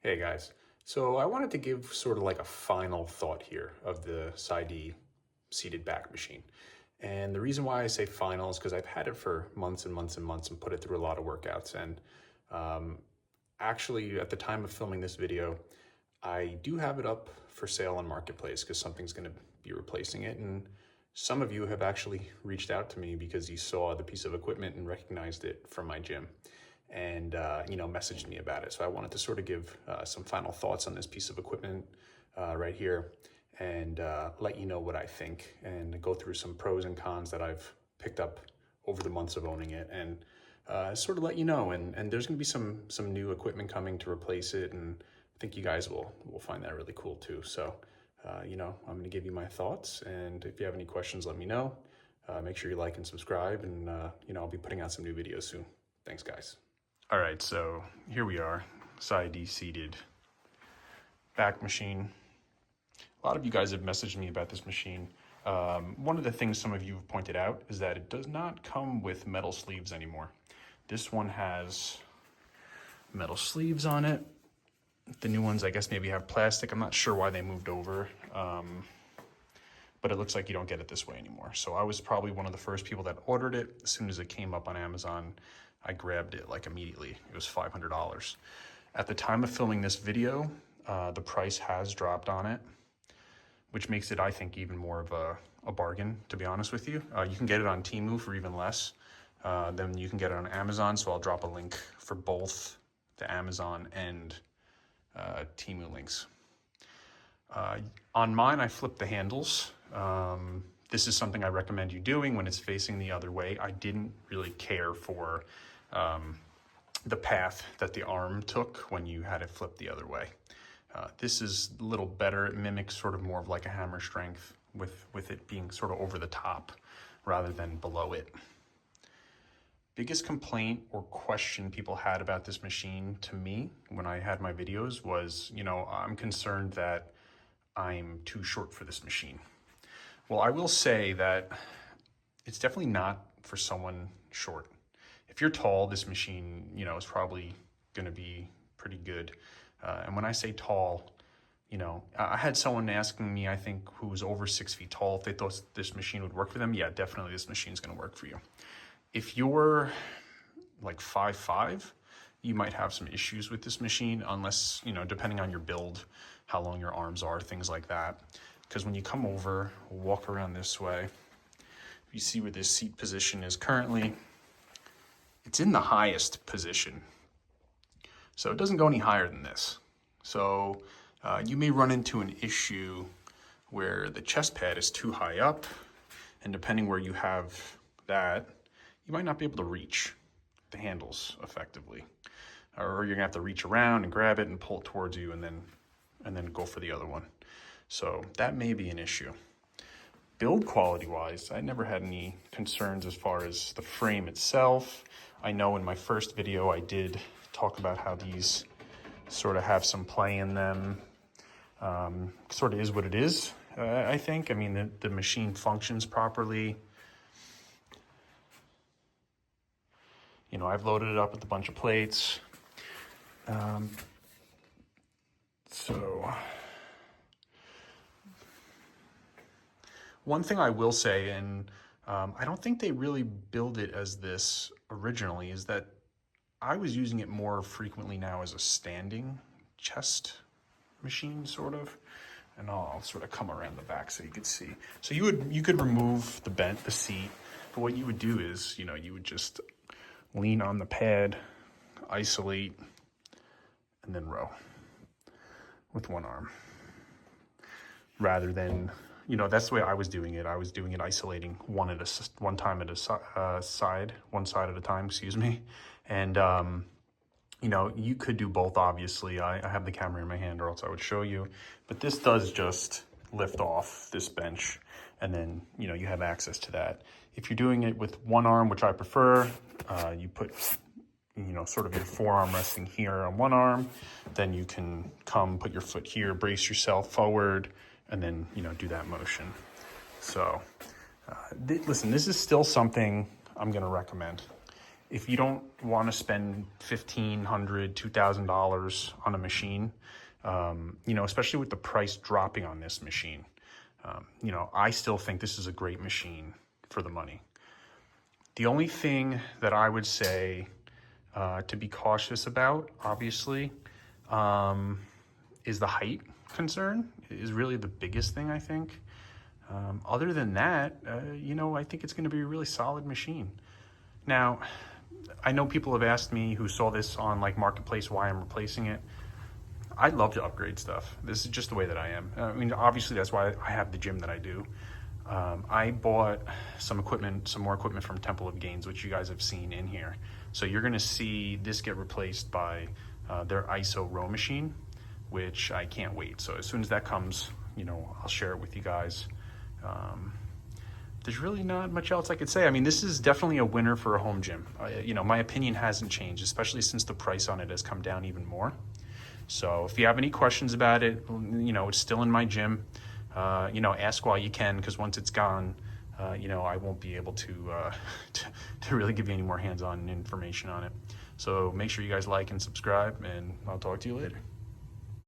Hey guys, so I wanted to give sort of like a final thought here of the Syedee seated back machine. And the reason why I say final is because I've had it for months and months and months and put it through a lot of workouts. And um, actually, at the time of filming this video, I do have it up for sale on Marketplace because something's going to be replacing it. And some of you have actually reached out to me because you saw the piece of equipment and recognized it from my gym and messaged me about it. So I wanted to sort of give some final thoughts on this piece of equipment right here and let you know what I think and go through some pros and cons that I've picked up over the months of owning it and sort of let you know. And there's going to be some new equipment coming to replace it, and I think you guys will find that really cool too. So I'm going to give you my thoughts, and if you have any questions, let me know. Make sure you like and subscribe, and I'll be putting out some new videos soon. Thanks, guys. All right, so here we are, Syedee seated back machine. A lot of you guys have messaged me about this machine. One of the things some of you have pointed out is that it does not come with metal sleeves anymore. This one has metal sleeves on it. The new ones, I guess, maybe have plastic. I'm not sure why they moved over, but it looks like you don't get it this way anymore. So I was probably one of the first people that ordered it. As soon as it came up on Amazon, I grabbed it like immediately. It was $500. At the time of filming this video, the price has dropped on it, which makes it, I think, even more of a bargain, to be honest with you. You can get it on Temu for even less than you can get it on Amazon, so I'll drop a link for both the Amazon and Temu links. On mine, I flipped the handles. This is something I recommend you doing when it's facing the other way. I didn't really care for the path that the arm took when you had it flipped the other way. This is a little better. It mimics sort of more of like a hammer strength with it being sort of over the top rather than below it. Biggest complaint or question people had about this machine to me when I had my videos was, I'm concerned that I'm too short for this machine. Well, I will say that it's definitely not for someone short. If you're tall, this machine, is probably going to be pretty good. And when I say tall, I had someone asking me, I think, who was over 6 feet tall, if they thought this machine would work for them. Yeah, definitely this machine's going to work for you. If you're like 5'5", you might have some issues with this machine unless, depending on your build, how long your arms are, things like that. Because when you come over, walk around this way, you see where this seat position is currently, it's in the highest position. So it doesn't go any higher than this. So you may run into an issue where the chest pad is too high up, and depending where you have that, you might not be able to reach the handles effectively. Or you're gonna have to reach around and grab it and pull it towards you and then go for the other one. So that may be an issue. Build quality wise, I never had any concerns as far as the frame itself. I know in my first video I did talk about how these sort of have some play in them. Sort of is what it is, I think. I mean, the machine functions properly. I've loaded it up with a bunch of plates. So one thing I will say, and I don't think they really build it as this originally, is that I was using it more frequently now as a standing chest machine, sort of. And I'll sort of come around the back so you could see. So you could remove the seat, but what you would do is, you would just lean on the pad, isolate, and then row with one arm. Rather than, that's the way I was doing it. I was doing it isolating one side at a time, excuse me. And, you could do both, obviously. I have the camera in my hand or else I would show you. But this does just lift off this bench, and then, you have access to that. If you're doing it with one arm, which I prefer, you put, sort of your forearm resting here on one arm. Then you can put your foot here, brace yourself forward, and then, do that motion. So, listen, this is still something I'm going to recommend. if you don't want to spend $1,500, $2,000 on a machine, you know, especially with the price dropping on this machine, you know, I still think this is a great machine for the money. The only thing that I would say to be cautious about, obviously, is the height concern. Is really the biggest thing, I think. Other than that, you know, I think it's going to be a really solid machine. Now, I know people have asked me who saw this on like Marketplace why I'm replacing it. I'd love to upgrade stuff. This is just the way that I am. I mean, obviously that's why I have the gym that I do. I bought some equipment, some more equipment from Temple of Gainz, which you guys have seen in here. So you're gonna see this get replaced by their ISO row machine, which I can't wait. So as soon as that comes, you know, I'll share it with you guys. There's really not much else I could say. I mean, this is definitely a winner for a home gym. You know, my opinion hasn't changed, especially since the price on it has come down even more. So if you have any questions about it, you know, it's still in my gym. You know, ask while you can, because once it's gone, you know, I won't be able to really give you any more hands-on information on it. So make sure you guys like and subscribe, and I'll talk to you later.